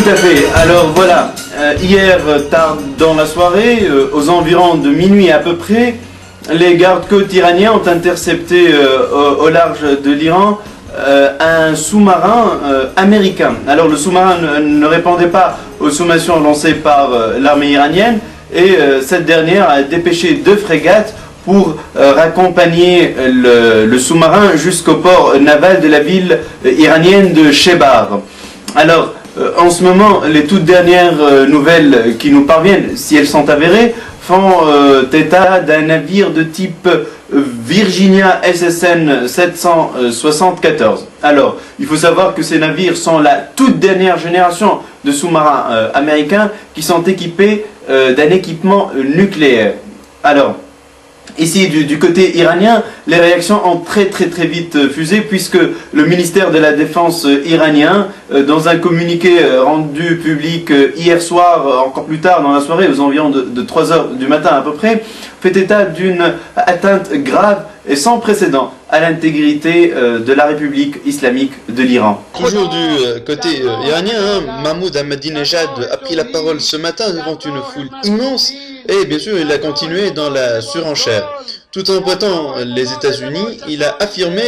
à fait. Alors voilà, hier tard dans la soirée, aux environs de minuit à peu près, les gardes-côtes iraniens ont intercepté au large de l'Iran un sous-marin américain. Alors le sous-marin ne répondait pas aux sommations lancées par l'armée iranienne et cette dernière a dépêché 2 frégates pour raccompagner le sous-marin jusqu'au port naval de la ville iranienne de Shebar. Alors, en ce moment, les toutes dernières nouvelles qui nous parviennent, si elles sont avérées, font état d'un navire de type Virginia SSN 774. Alors, il faut savoir que ces navires sont la toute dernière génération de sous-marins américains qui sont équipés d'un équipement nucléaire. Alors, ici, du côté iranien, les réactions ont très vite fusé puisque le ministère de la Défense iranien, dans un communiqué rendu public hier soir, encore plus tard dans la soirée, aux environs de 3 heures du matin à peu près, fait état d'une atteinte grave et sans précédent à l'intégrité de la République islamique de l'Iran. Toujours du côté iranien, Mahmoud Ahmadinejad a pris la parole ce matin devant une foule immense et bien sûr il a continué dans la surenchère. Tout en pointant les États-Unis, il a affirmé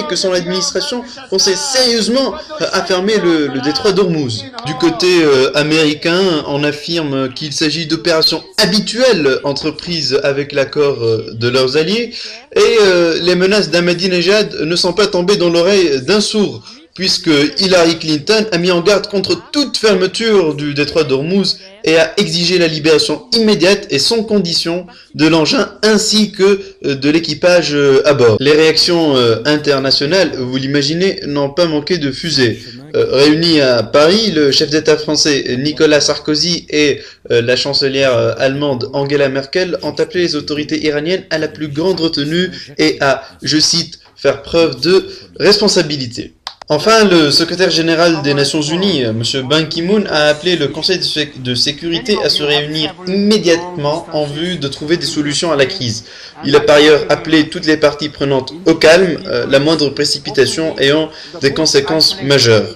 que son administration pensait sérieusement à fermer le détroit d'Ormuz. Du côté américain, on affirme qu'il s'agit d'opérations habituelles entreprises avec l'accord de leurs alliés et les menaces d'Ahmadinejad ne sont pas tombées dans l'oreille d'un sourd, puisque Hillary Clinton a mis en garde contre toute fermeture du détroit d'Ormuz et a exigé la libération immédiate et sans condition de l'engin ainsi que de l'équipage à bord. Les réactions internationales, vous l'imaginez, n'ont pas manqué de fuser. Réunis à Paris, le chef d'État français Nicolas Sarkozy et la chancelière allemande Angela Merkel ont appelé les autorités iraniennes à la plus grande retenue et à, je cite, faire preuve de responsabilité. Enfin, le secrétaire général des Nations Unies, M. Ban Ki-moon, a appelé le Conseil de sécurité à se réunir immédiatement en vue de trouver des solutions à la crise. Il a par ailleurs appelé toutes les parties prenantes au calme, la moindre précipitation ayant des conséquences majeures.